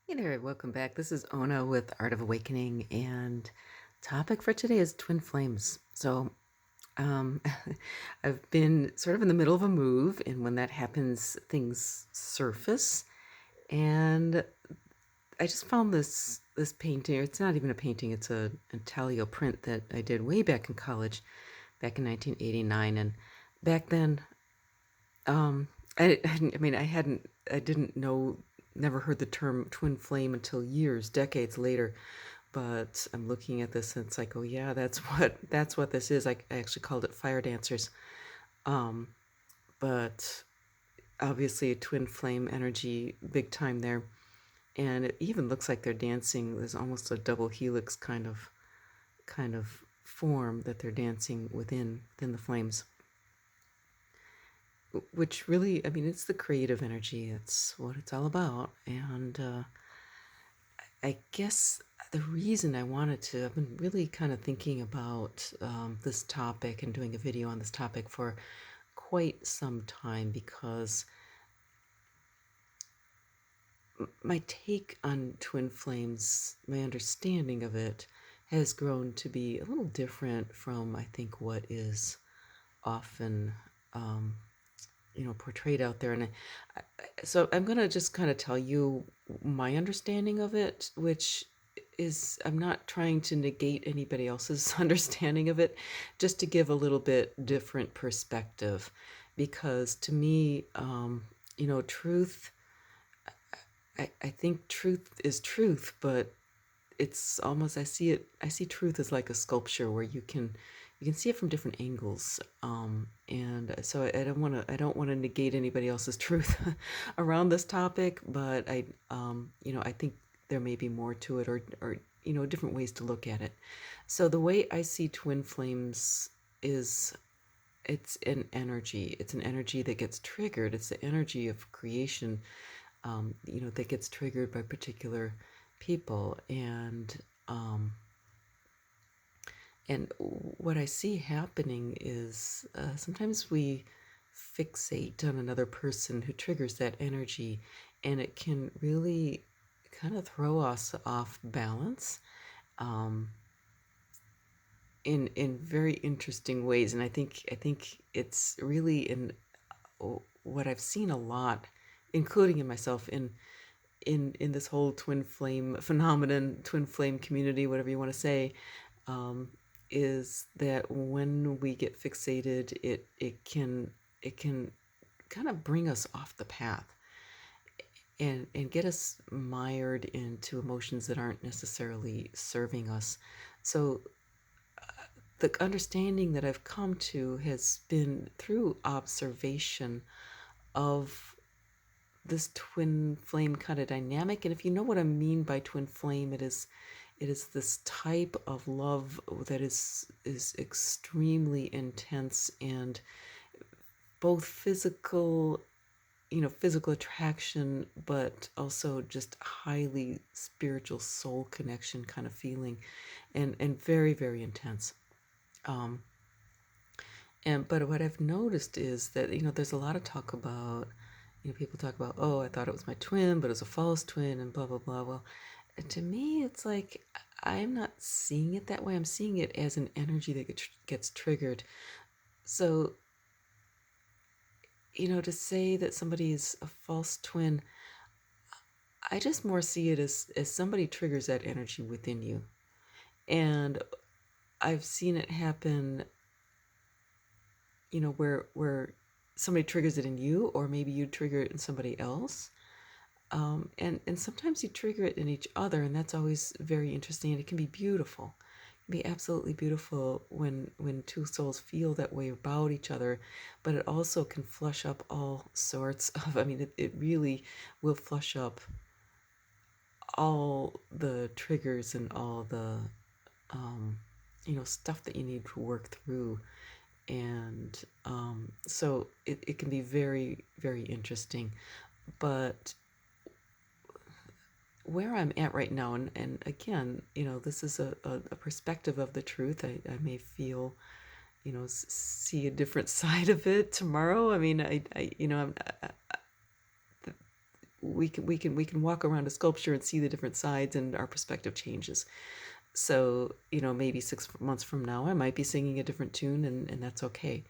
Hey there, welcome back. This is Ona with Art of Awakening, and topic for today is twin flames. Um, I've been sort of in the middle of a move, and when that happens, things surface. And I just found this painting. It's not even a painting; it's a intaglio print that I did way back in college, back in 1989. And back then, um, I mean, I didn't know, never heard the term twin flame until years, decades later. But I'm looking at this and it's like, oh yeah, that's what this is. I actually called it fire dancers. Um, but obviously twin flame energy, big time there. And it even looks like they're dancing. There's almost a double helix kind of form that they're dancing within the flames. Which really, I mean, it's the creative energy. It's what it's all about. And I guess the reason I wanted to, I've been really kind of thinking about this topic and doing a video on this topic for quite some time because my take on twin flames, my understanding of it, has grown to be a little different from, I think, what is often um, portrayed out there. And so I'm going to just kind of tell you my understanding of it, which is I'm not trying to negate anybody else's understanding of it, just to give a little bit different perspective. Because to me, truth, I think truth is truth, but it's almost I see truth as like a sculpture where you can see it from different angles, and so I don't want to negate anybody else's truth around this topic, but I think there may be more to it, or different ways to look at it. So the way I see twin flames is it's an energy that gets triggered. It's the energy of creation, that gets triggered by particular people. And what I see happening is sometimes we fixate on another person who triggers that energy, and it can really kind of throw us off balance, um, in very interesting ways. And I think it's really in what I've seen a lot, including in myself, in this whole twin flame phenomenon, twin flame community, whatever you want to say, um, is that when we get fixated, it can kind of bring us off the path and get us mired into emotions that aren't necessarily serving us. So the understanding that I've come to has been through observation of this twin flame kind of dynamic. And if you know what I mean by twin flame, it is this type of love that is extremely intense, and both physical attraction, but also just highly spiritual soul connection kind of feeling, and very, very intense. Um, and but what I've noticed is that there's a lot of talk about, people talk about, oh, I thought it was my twin, but it was a false twin, and blah blah blah. Well, to me, it's like I'm not seeing it that way. I'm seeing it as an energy that gets triggered. So, to say that somebody is a false twin, I just more see it as somebody triggers that energy within you. And I've seen it happen, where somebody triggers it in you, or maybe you trigger it in somebody else. And sometimes you trigger it in each other, and that's always very interesting. And it can be beautiful. It can be absolutely beautiful when two souls feel that way about each other. But it also can flush up all sorts of. I mean, it really will flush up all the triggers and all the um, stuff that you need to work through. And so it can be very, very interesting. But where I'm at right now, and again, this is a perspective of the truth. I may feel, see a different side of it tomorrow. I mean, I we can walk around a sculpture and see the different sides, and our perspective changes. So, maybe 6 months from now, I might be singing a different tune, and that's okay.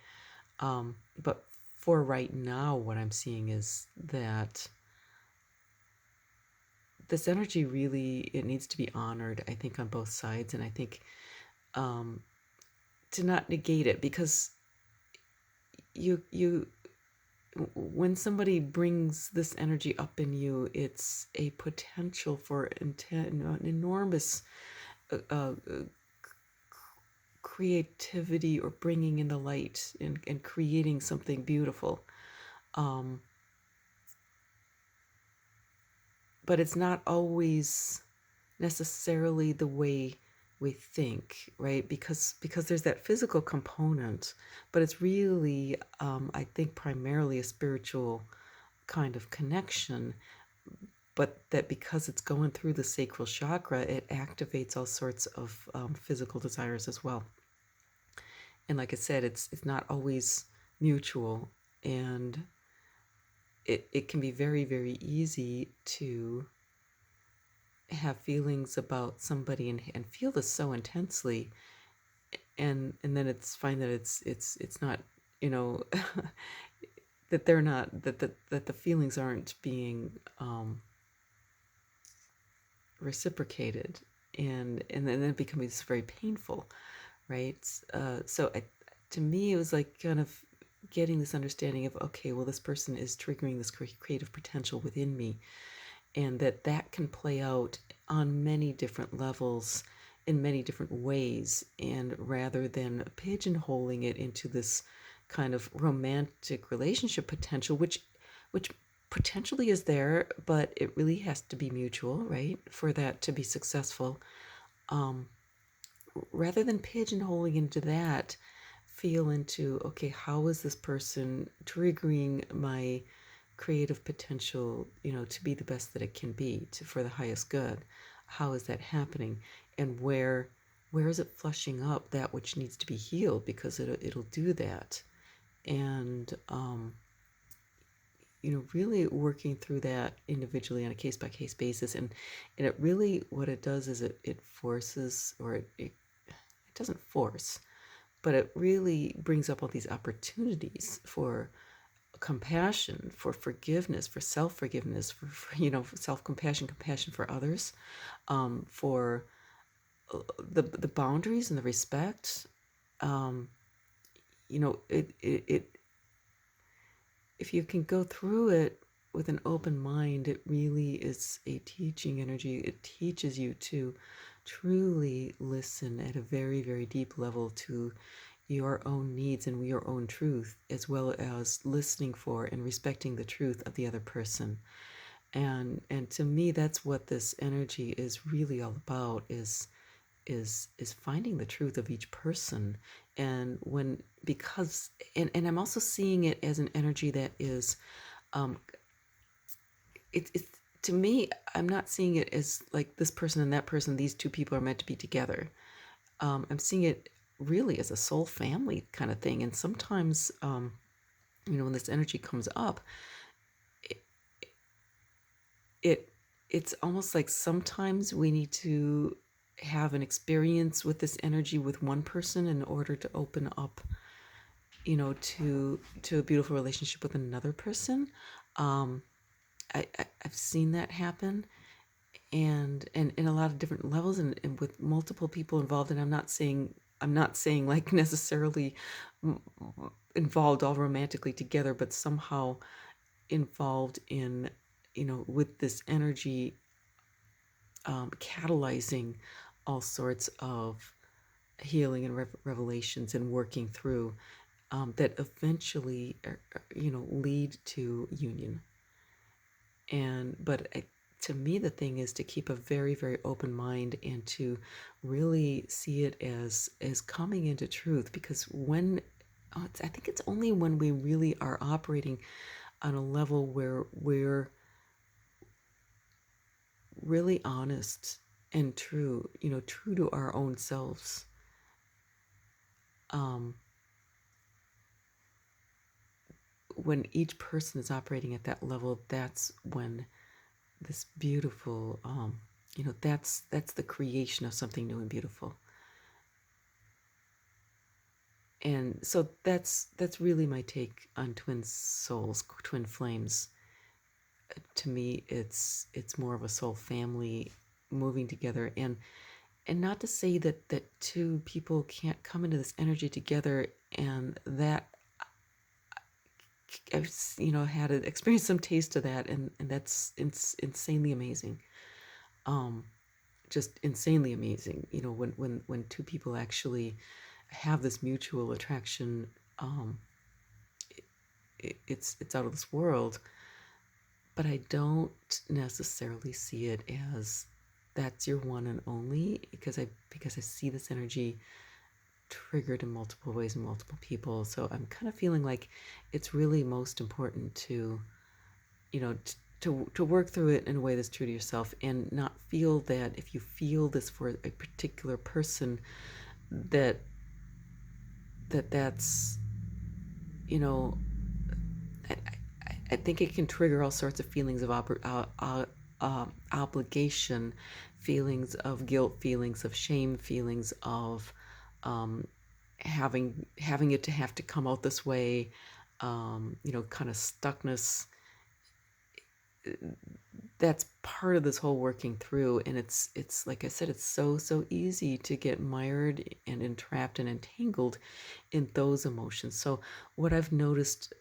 But for right now, what I'm seeing is that this energy really, it needs to be honored, I think, on both sides. And I think, um, to not negate it, because you when somebody brings this energy up in you, it's a potential for an enormous creativity, or bringing in the light, and creating something beautiful. Um, but it's not always necessarily the way we think, right? Because there's that physical component, but it's really, I think, primarily a spiritual kind of connection. But that because it's going through the sacral chakra, it activates all sorts of physical desires as well. And like I said, it's not always mutual, and it can be very, very easy to have feelings about somebody, and feel this so intensely, and then it's find that it's not, you know that they're not, that the feelings aren't being reciprocated, and then it becomes very painful, right? So to me, it was like kind of getting this understanding of, okay, well, this person is triggering this creative potential within me, and that can play out on many different levels, in many different ways. And rather than pigeonholing it into this kind of romantic relationship potential, which potentially is there, but it really has to be mutual, right, for that to be successful. um, Rather than pigeonholing into that, feel into, okay, how is this person triggering my creative potential, to be the best that it can be, for the highest good? How is that happening? And where is it flushing up that which needs to be healed? Because it'll do that. And really working through that individually on a case by case basis. And it really, what it does is it forces, or it doesn't force, but it really brings up all these opportunities for compassion, for forgiveness, for self-forgiveness, for self-compassion, compassion for others, for the boundaries and the respect. um, it if you can go through it with an open mind, it really is a teaching energy. It teaches you to truly listen at a very, very deep level to your own needs and your own truth, as well as listening for and respecting the truth of the other person. And to me, that's what this energy is really all about, is finding the truth of each person. And when because and I'm also seeing it as an energy that is, um it's to me, I'm not seeing it as like this person and that person, these two people are meant to be together. I'm seeing it really as a soul family kind of thing. And sometimes, when this energy comes up, it, it it's almost like sometimes we need to have an experience with this energy with one person in order to open up, to a beautiful relationship with another person. um I've seen that happen, and in a lot of different levels, and with multiple people involved. And I'm not saying like necessarily mm, involved all romantically together, but somehow involved in, with this energy, catalyzing all sorts of healing and revelations, and working through, that eventually, lead to union. To me, the thing is to keep a very, very open mind, and to really see it as coming into truth. Because I think it's only when we really are operating on a level where we're really honest and true, true to our own selves. Um, when each person is operating at that level, that's when this beautiful, that's the creation of something new and beautiful. And so that's really my take on twin souls, twin flames. To me, it's more of a soul family moving together, and not to say that two people can't come into this energy together, and that I've had experienced some taste of that, and that's insanely amazing. Um, just insanely amazing. When two people actually have this mutual attraction, um, it's out of this world. But I don't necessarily see it as that's your one and only, because I see this energy triggered in multiple ways in multiple people. So I'm kind of feeling like it's really most important to, to work through it in a way that's true to yourself, and not feel that if you feel this for a particular person, that that's, you know, I, I think it can trigger all sorts of feelings of obligation, feelings of guilt, feelings of shame, feelings of um, having it to have to come out this way, kind of stuckness. That's part of this whole working through, and it's like I said, it's so easy to get mired and entrapped and entangled in those emotions. So what I've noticed,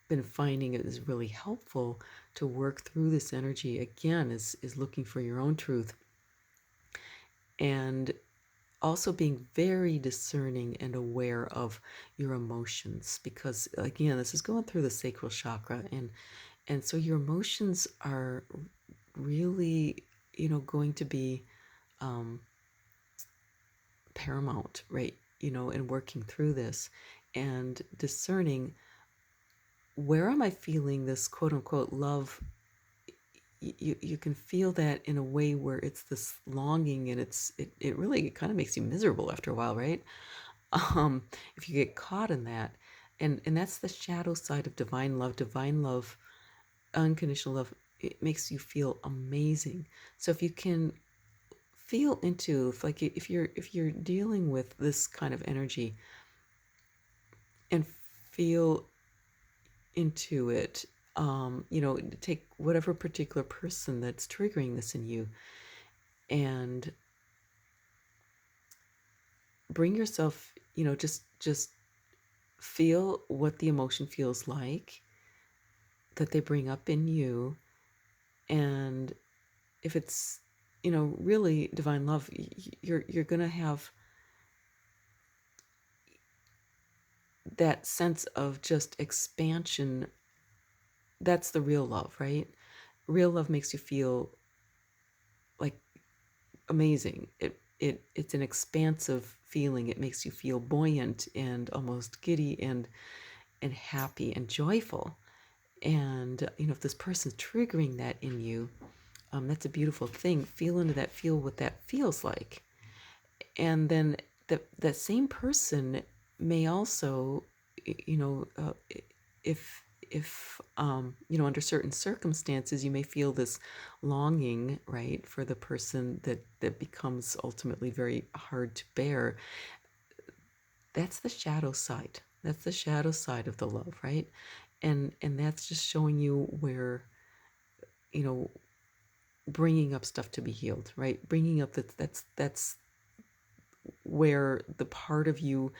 been finding it is really helpful to work through this energy again, is looking for your own truth, and also being very discerning and aware of your emotions, because again, this is going through the sacral chakra, and so your emotions are really, going to be um, paramount, right? In working through this and discerning, where am I feeling this quote unquote love? You can feel that in a way where it's this longing, and it really kind of makes you miserable after a while, right? um if you get caught in that, and that's the shadow side of divine love. Divine love, unconditional love, it makes you feel amazing. So if you can feel into, if you're dealing with this kind of energy, and feel into it, take whatever particular person that's triggering this in you, and bring yourself, just feel what the emotion feels like that they bring up in you. And if it's, really divine love, you're going to have that sense of just expansion. That's the real love, right? Real love makes you feel like amazing. It's an expansive feeling. It makes you feel buoyant and almost giddy and happy and joyful. And if this person's triggering that in you, that's a beautiful thing. Feel into that. Feel what that feels like. And then that same person may also, if under certain circumstances, you may feel this longing, right, for the person that becomes ultimately very hard to bear. That's the shadow side. That's the shadow side of the love, right? And that's just showing you where, you know bringing up stuff to be healed, right? Bringing up that's where the part of you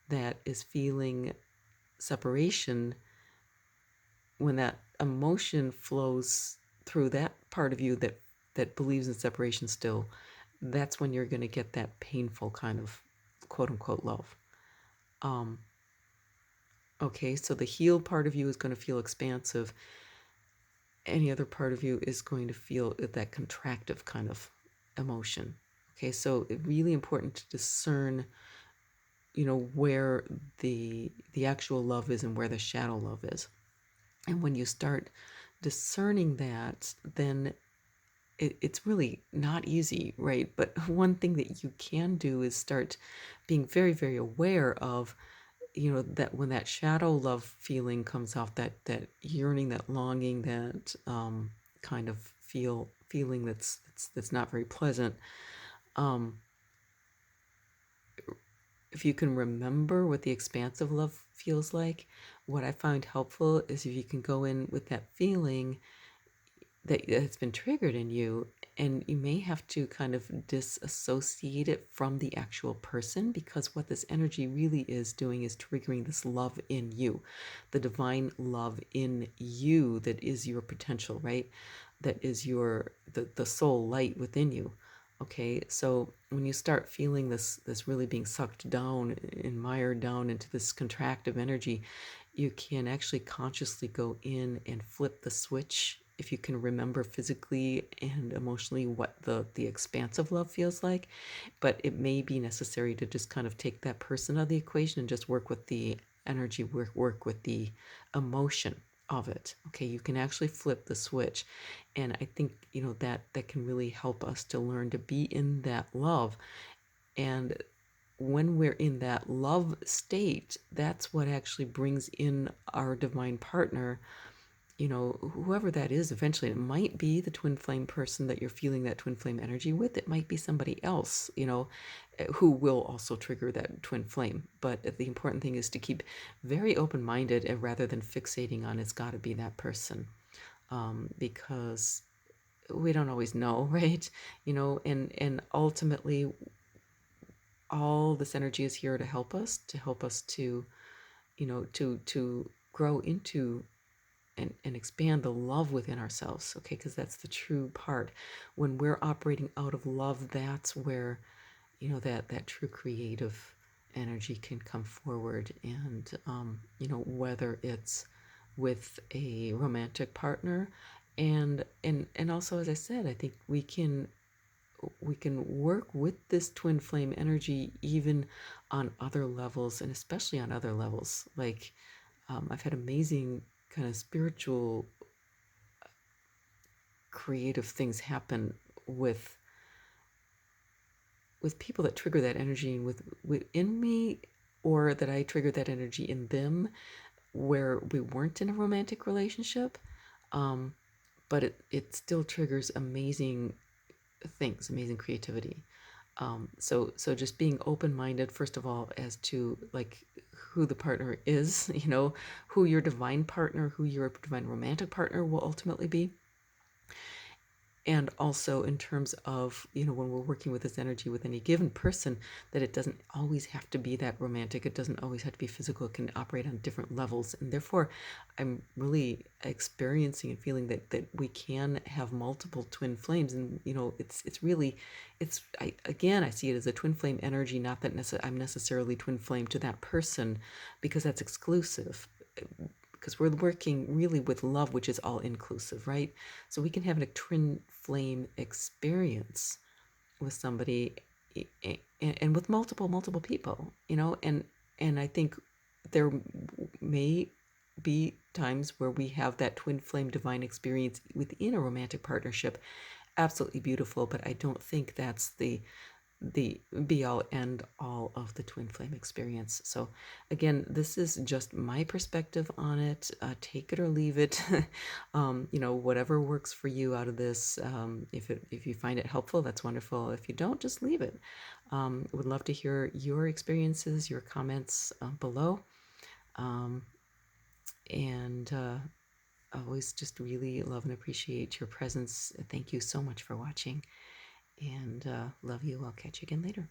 that is feeling separation, when that emotion flows through that part of you that believes in separation still, that's when you're going to get that painful kind of quote unquote love. um okay, so the healed part of you is going to feel expansive. Any other part of you is going to feel that contractive kind of emotion. Okay, so it's really important to discern, where the actual love is and where the shadow love is. And when you start discerning that, then it's really not easy, right? But one thing that you can do is start being very, very aware of, that when that shadow love feeling comes off, that yearning, that longing, that kind of feeling that's not very pleasant. Um, if you can remember what the expansive love feels like, what I find helpful is if you can go in with that feeling that it's been triggered in you, and you may have to kind of disassociate it from the actual person, because what this energy really is doing is triggering this love in you, the divine love in you that is your potential, right? That is the soul light within you. Okay, so when you start feeling this really being sucked down and mired down into this contractive energy, you can actually consciously go in and flip the switch if you can remember physically and emotionally what the expansive love feels like. But it may be necessary to just kind of take that person out of the equation and just work with the energy, work with the emotion of it. Okay, you can actually flip the switch. And I think, that can really help us to learn to be in that love. And when we're in that love state, that's what actually brings in our divine partner, whoever that is eventually. It might be the twin flame person that you're feeling that twin flame energy with. It might be somebody else, who will also trigger that twin flame. But the important thing is to keep very open minded, rather than fixating on it's got to be that person, because we don't always know, right? And ultimately, all this energy is here to help us to, to grow into and expand the love within ourselves. Okay, because that's the true part. When we're operating out of love, that's where, that true creative energy can come forward. And whether it's with a romantic partner, and also, as I said, I think we can work with this twin flame energy even on other levels, and especially on other levels. Like, I've had amazing kind of spiritual creative things happen with people that trigger that energy within me, or that I trigger that energy in them, where we weren't in a romantic relationship. um, but it still triggers amazing things, amazing creativity. So just being open-minded, first of all, as to like who the partner is, who your divine partner, who your divine romantic partner will ultimately be. And also in terms of, when we're working with this energy with any given person, that it doesn't always have to be that romantic. It doesn't always have to be physical. It can operate on different levels. And therefore, I'm really experiencing and feeling that we can have multiple twin flames. And, it's really, I see it as a twin flame energy, not that I'm necessarily twin flame to that person, because that's exclusive, because we're working really with love, which is all inclusive, right? So we can have a twin flame experience with somebody, and with multiple people, and I think there may be times where we have that twin flame divine experience within a romantic partnership. Absolutely beautiful, but I don't think that's the be all end all of the twin flame experience. So again, this is just my perspective on it. Take it or leave it. Whatever works for you out of this. If you find it helpful, that's wonderful. If you don't, just leave it. Would love to hear your experiences, your comments below. um, and always just really love and appreciate your presence. Thank you so much for watching, and love you. I'll catch you again later.